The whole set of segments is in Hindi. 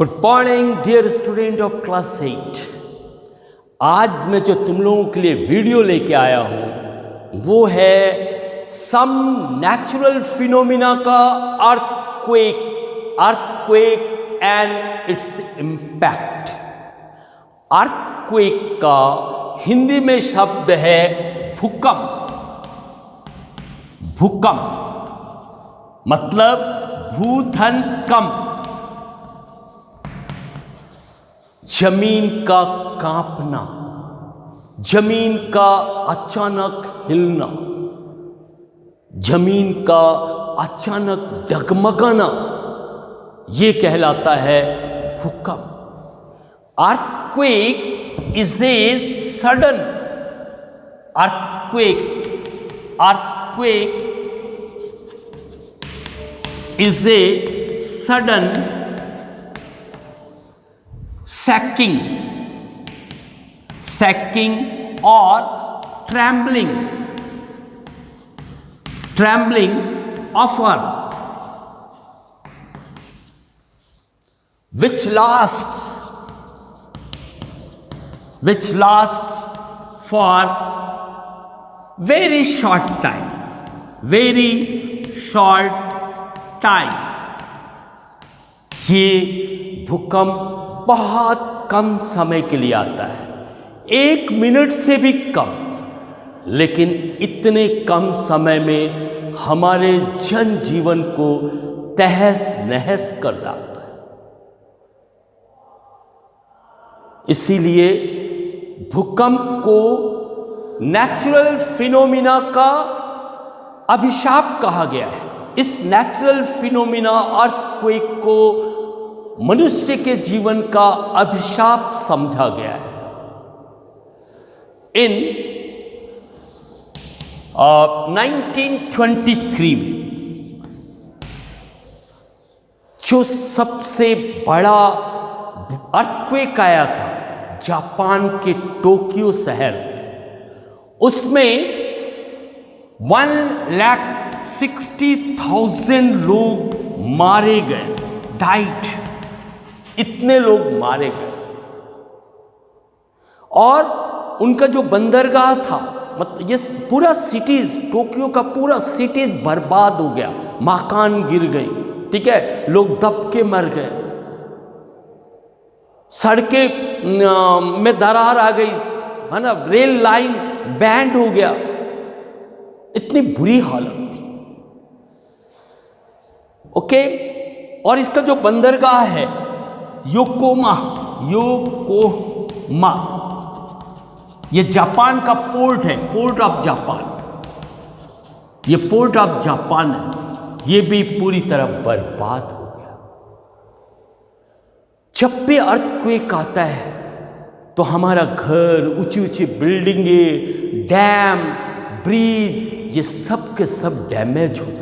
Good morning dear student of class 8। आज मैं जो तुम लोगों के लिए वीडियो लेके आया हूँ वो है सम नेचुरल फिनोमिना का earthquake and its impact. Earthquake का हिंदी में शब्द है भूकंप। भूकंप मतलब भूधन कंप, जमीन का कांपना, जमीन का अचानक हिलना, जमीन का अचानक डगमगाना, ये कहलाता है भूकंप। Earthquake is a sudden earthquake is a sudden shaking or trembling of earth which lasts for very short time, ये भूकंप बहुत कम समय के लिए आता है, 1 मिनट से भी कम, लेकिन इतने कम समय में हमारे जनजीवन को तहस नहस कर डालता है। इसीलिए भूकंप को नेचुरल फिनोमिना का अभिशाप कहा गया है। इस नेचुरल फिनोमिना अर्थक्वेक को मनुष्य के जीवन का अभिशाप समझा गया है। इन 1923 में जो सबसे बड़ा अर्थक्वेक आया था जापान के टोक्यो शहर में, उसमें 1,60,000 लोग मारे गए, डाइट, इतने लोग मारे गए। और उनका जो बंदरगाह था, मतलब ये पूरा सिटीज, टोक्यो का पूरा सिटीज बर्बाद हो गया, मकान गिर गई, ठीक है, लोग दब के मर गए, सड़कें में दरार आ गई, है ना, रेल लाइन बैंड हो गया, इतनी बुरी हालत थी। ओके, और इसका जो बंदरगाह है योकोमा, ये जापान का पोर्ट है, पोर्ट ऑफ जापान, ये पोर्ट ऑफ जापान है, ये भी पूरी तरह बर्बाद हो गया। जब भी अर्थक्वेक आता है तो हमारा घर, ऊंची ऊंची बिल्डिंगें, डैम, ब्रिज, ये सब के सब डैमेज हो जाता।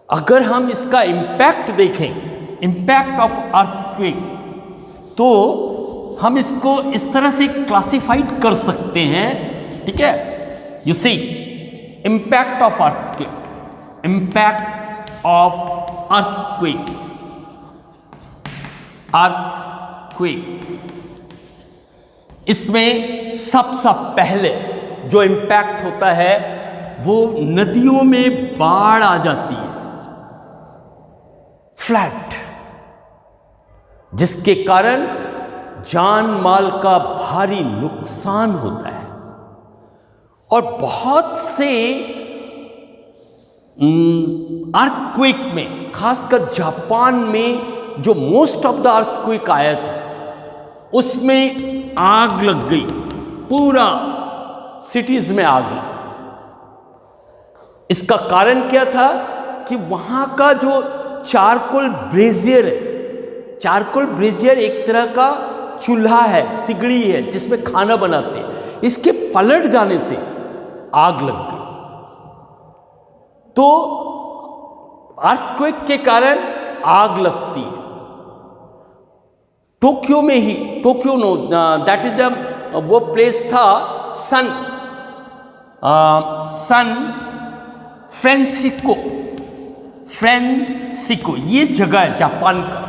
अगर हम इसका इम्पैक्ट देखें, इम्पैक्ट ऑफ अर्थक्वेक, तो हम इसको इस तरह से क्लासिफाइड कर सकते हैं, ठीक है। You see, impact of earthquake, impact of earthquake, इसमें सबसे पहले जो इम्पैक्ट होता है वो नदियों में बाढ़ आ जाती है, फ्लड, जिसके कारण जान माल का भारी नुकसान होता है। और बहुत से अर्थक्वेक में, खासकर जापान में जो मोस्ट ऑफ द अर्थक्वेक आया था, उसमें आग लग गई, पूरा सिटीज में आग लग गई। इसका कारण क्या था कि वहां का जो चारकोल ब्रेजियर है, चारकोल ब्रेजियर एक तरह का चूल्हा है, सिगड़ी है, जिसमें खाना बनाते हैं, इसके पलट जाने से आग लग गई। तो अर्थक्वेक के कारण आग लगती है। टोक्यो में ही, Tokyo no, that is the, वो प्लेस था सन फ्रांसिस्को, ये जगह है जापान का,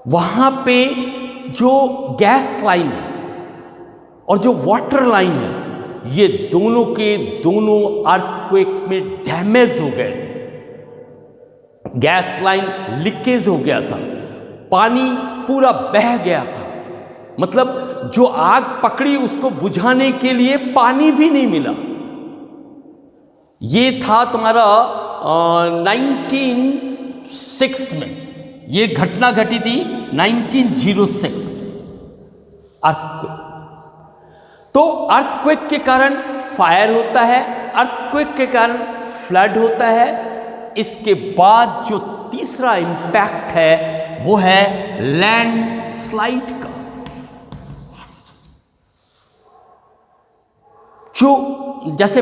वहां पे जो गैस लाइन है और जो वाटर लाइन है, ये दोनों के दोनों अर्थक्वेक में डैमेज हो गए थे। गैस लाइन लीकेज हो गया था, पानी पूरा बह गया था। मतलब जो आग पकड़ी उसको बुझाने के लिए पानी भी नहीं मिला। ये था तुम्हारा 1906 में, ये घटना घटी थी 1906 में, अर्थक्वेक। तो अर्थक्वेक के कारण फायर होता है, अर्थक्वेक के कारण फ्लड होता है। इसके बाद जो तीसरा इंपैक्ट है वो है लैंडस्लाइड का। जो जैसे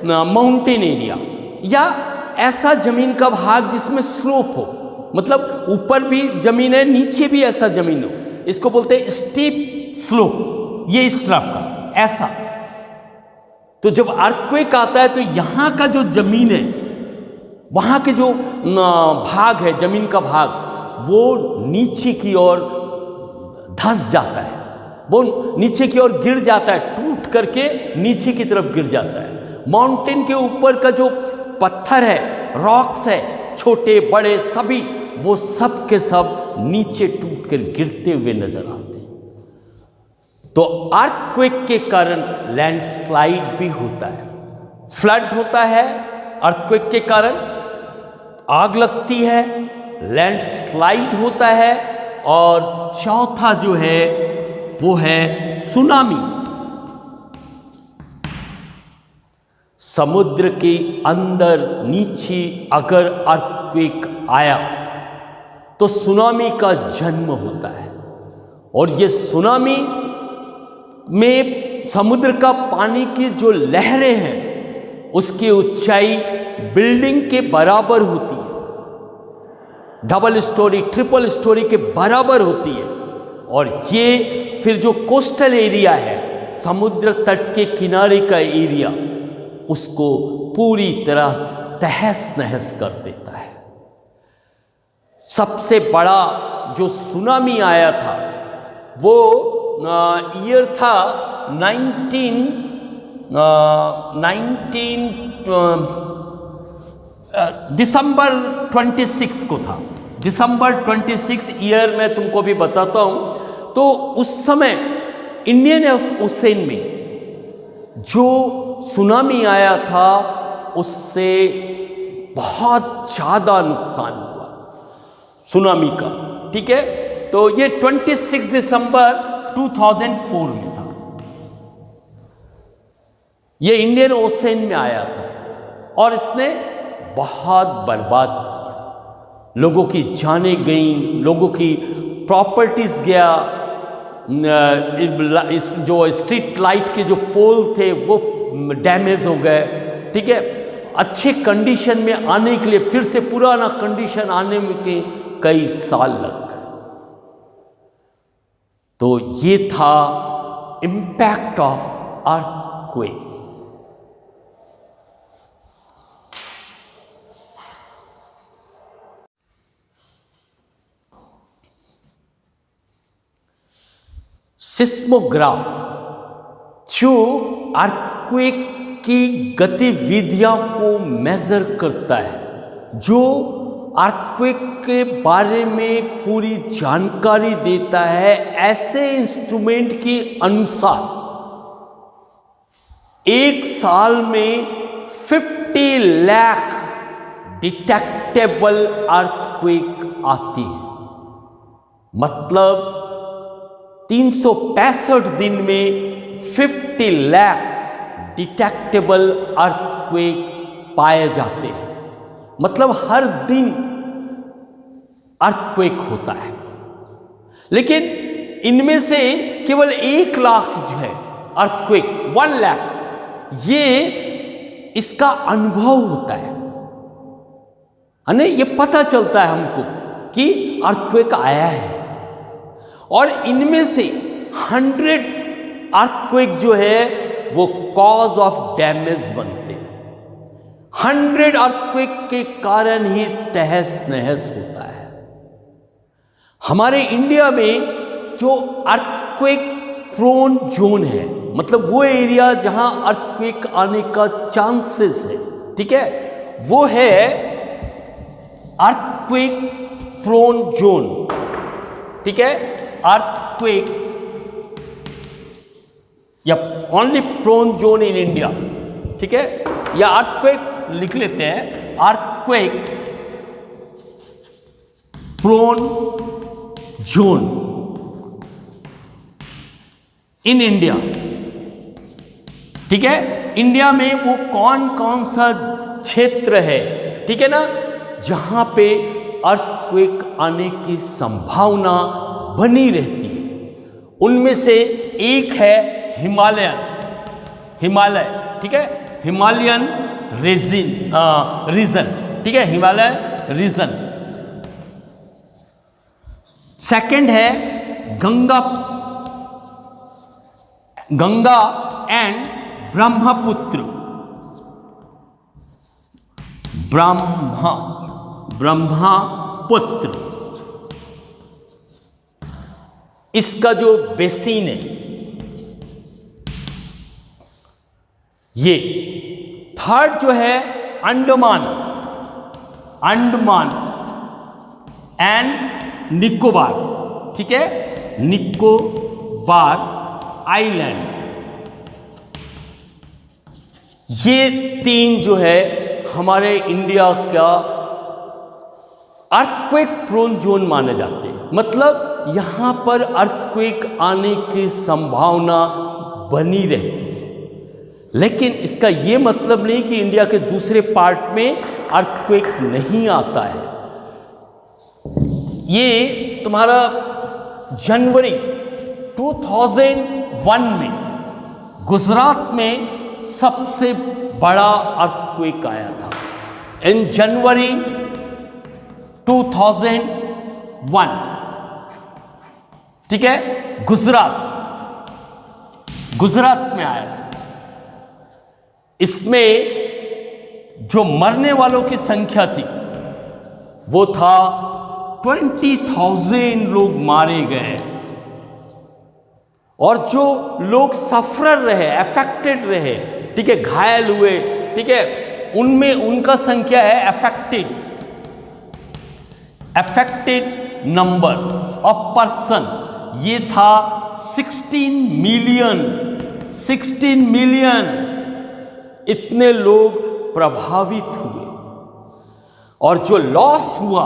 माउंटेन एरिया या ऐसा जमीन का भाग जिसमें स्लोप हो, मतलब ऊपर भी जमीन है नीचे भी ऐसा जमीन हो, इसको बोलते हैं स्टीप स्लोप। ये इस तरफ का ऐसा। तो जब अर्थक्वेक आता है तो यहां का जो जमीन है, वहां के जो भाग है, जमीन का भाग, वो नीचे की ओर धंस जाता है, वो नीचे की ओर गिर जाता है, टूट करके नीचे की तरफ गिर जाता है। माउंटेन के ऊपर का जो पत्थर है, रॉक्स है, छोटे बड़े सभी, वो सब के सब नीचे टूट कर गिरते हुए नजर आते हैं। तो अर्थक्वेक के कारण लैंडस्लाइड भी होता है, फ्लड होता है, अर्थक्वेक के कारण आग लगती है, लैंडस्लाइड होता है, और चौथा जो है वो है सुनामी। समुद्र के अंदर नीचे अगर अर्थक्वेक आया तो सुनामी का जन्म होता है, और ये सुनामी में समुद्र का पानी की जो लहरें हैं उसकी ऊंचाई बिल्डिंग के बराबर होती है, डबल स्टोरी ट्रिपल स्टोरी के बराबर होती है। और ये फिर जो कोस्टल एरिया है, समुद्र तट के किनारे का एरिया, उसको पूरी तरह तहस नहस कर देता है। सबसे बड़ा जो सुनामी आया था वो ईयर था 19 दिसंबर 26 को था। दिसंबर 26 ईयर मैं तुमको भी बताता हूँ। तो उस समय इंडियन ओशन में जो सुनामी आया था उससे बहुत ज़्यादा नुकसान हुआ सुनामी का, ठीक है। तो ये 26 दिसंबर 2004 में था, ये इंडियन ओशन में आया था, और इसने बहुत बर्बाद किया। लोगों की जानें गई, लोगों की प्रॉपर्टीज गया, इस जो स्ट्रीट लाइट के जो पोल थे वो डैमेज हो गए, ठीक है। अच्छे कंडीशन में आने के लिए, फिर से पुराना कंडीशन आने में के कई साल लग गए। तो ये था इम्पैक्ट ऑफ अर्थक्वेक। सिस्मोग्राफ जो अर्थक्वेक की गतिविधियों को मेजर करता है, जो अर्थक्वेक के बारे में पूरी जानकारी देता है, ऐसे इंस्ट्रूमेंट के अनुसार एक साल में 50 लाख डिटेक्टेबल अर्थक्वेक आती है। मतलब 365 दिन में 50 लाख डिटेक्टेबल अर्थक्वेक पाए जाते हैं। मतलब हर दिन अर्थक्वेक होता है, लेकिन इनमें से केवल 1 लाख जो है अर्थक्वेक, 1 लाख, ये इसका अनुभव होता है, यानी ये पता चलता है हमको कि अर्थक्वेक आया है। और इनमें से 100 अर्थक्वेक जो है वो कॉज ऑफ डैमेज बनते हैं। 100 अर्थक्वेक के कारण ही तहस नहस होता है। हमारे इंडिया में जो अर्थक्वेक प्रोन जोन है, मतलब वो एरिया जहां अर्थक्वेक आने का चांसेस है, ठीक है, वो है अर्थक्वेक प्रोन जोन, ठीक है, अर्थक्वेक या only prone zone in India, ठीक है, या अर्थक्वेक लिख लेते हैं, earthquake prone zone in India, ठीक है। इंडिया में वो कौन कौन सा क्षेत्र है, ठीक है ना, जहां पे अर्थक्वेक आने की संभावना बनी रहती है। उनमें से एक है हिमालय, ठीक है, हिमालयन रीजन, ठीक है, हिमालय रीजन। सेकंड है गंगा एंड ब्रह्मपुत्र, ब्रह्मपुत्र, इसका जो बेसिन है ये। थर्ड जो है अंडमान एंड निकोबार, ठीक है, निकोबार आइलैंड। ये तीन जो है हमारे इंडिया का अर्थक्वेक प्रोन जोन माने जाते हैं, मतलब यहां पर अर्थक्वेक आने की संभावना बनी रहती है। लेकिन इसका ये मतलब नहीं कि इंडिया के दूसरे पार्ट में अर्थक्वेक नहीं आता है। ये तुम्हारा जनवरी 2001 में गुजरात में सबसे बड़ा अर्थक्वेक आया था। इन जनवरी 2001, ठीक है, गुजरात में आया था। इसमें जो मरने वालों की संख्या थी वो था 20,000 लोग मारे गए, और जो लोग सफरर रहे, अफेक्टेड रहे, ठीक है, घायल हुए, ठीक है, उनमें उनका संख्या है अफेक्टेड नंबर ऑफ पर्सन, ये था 16 मिलियन इतने लोग प्रभावित हुए। और जो लॉस हुआ,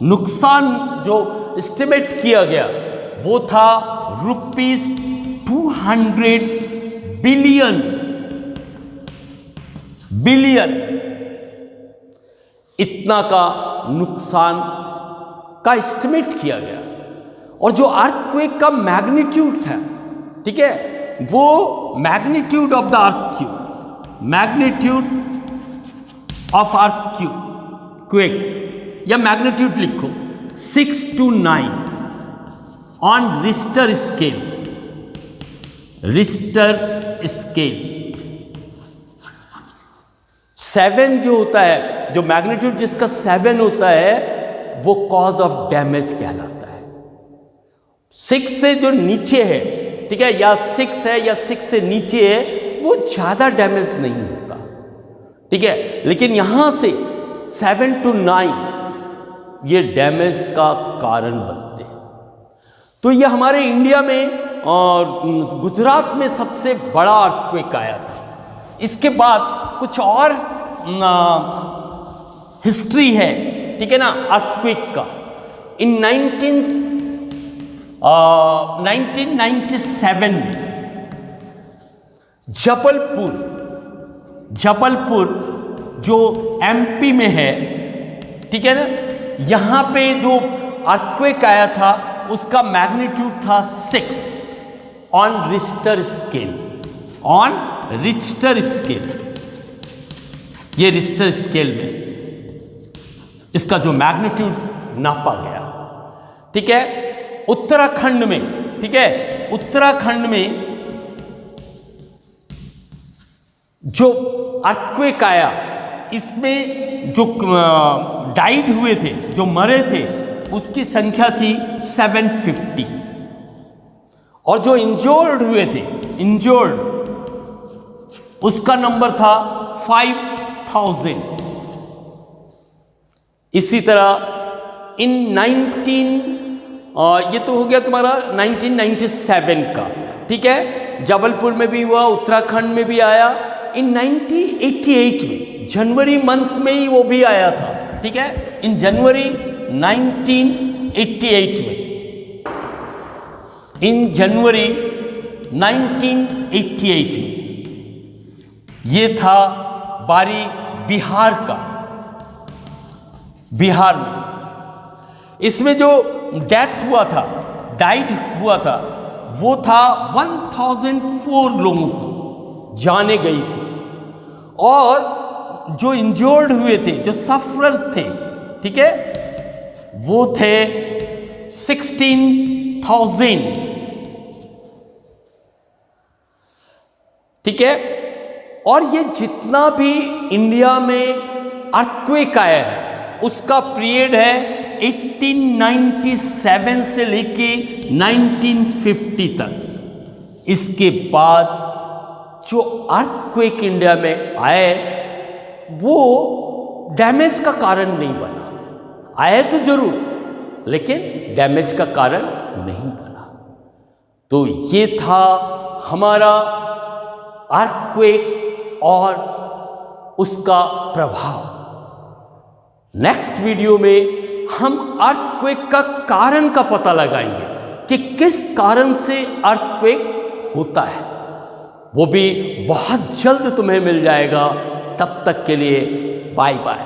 नुकसान जो एस्टिमेट किया गया वो था ₹200 बिलियन, इतना का नुकसान का एस्टिमेट किया गया। और जो अर्थक्वेक का मैग्नीट्यूड था, ठीक है, वो magnitude of the earthquake, magnitude of earthquake या मैग्नीट्यूड लिखो 6 to 9 ऑन रिश्टर स्केल। 7 जो होता है, जो मैग्नीट्यूड जिसका 7 होता है, वो कॉज ऑफ डैमेज कहलाता है। 6 से जो नीचे है, ठीक है, या 6 है या 6 से नीचे है, वो ज़्यादा डैमेज नहीं होता, ठीक है। लेकिन यहां से 7 to 9 ये डैमेज का कारण बनते हैं। तो ये हमारे इंडिया में और गुजरात में सबसे बड़ा अर्थक्वेक आया था। इसके बाद कुछ और हिस्ट्री है, ठीक है ना, अर्थक्वेक का। इन 1997 में जबलपुर जो एमपी में है, ठीक है ना, यहां पे जो अर्थक्वेक आया था उसका मैग्नीट्यूड था 6 ऑन रिश्टर स्केल। ये रिश्टर स्केल में इसका जो मैग्नीट्यूड नापा गया, ठीक है। उत्तराखंड में, ठीक है, उत्तराखंड में जो अर्थक्वेक आया, इसमें जो डाइड हुए थे, जो मरे थे, उसकी संख्या थी 750 और जो इंजोर्ड हुए थे, इंजोर्ड, उसका नंबर था 5000। इसी तरह इन 19 ये तो हो गया तुम्हारा 1997 का, ठीक है। जबलपुर में भी हुआ, उत्तराखंड में भी आया। इन 1988 में जनवरी मंथ में ही वो भी आया था, ठीक है। इन जनवरी 1988 में, इन जनवरी 1988 में ये था बारी बिहार का। बिहार में इसमें जो डेथ हुआ था, डाइड हुआ था, वो था 1004 लोगों को जाने गई थी। और जो इंजर्ड हुए थे, जो सफरर थे, ठीक है, वो थे 16,000, ठीक है। और ये जितना भी इंडिया में अर्थक्वेक आया है उसका पीरियड है 1897 से लेके 1950 तक। इसके बाद जो अर्थक्वेक इंडिया में आए वो डैमेज का कारण नहीं बना। आए तो जरूर, लेकिन डैमेज का कारण नहीं बना। तो ये था हमारा अर्थक्वेक और उसका प्रभाव। नेक्स्ट वीडियो में हम अर्थक्वेक का कारण का पता लगाएंगे कि किस कारण से अर्थक्वेक होता है। वो भी बहुत जल्द तुम्हें मिल जाएगा। तब तक के लिए बाय बाय।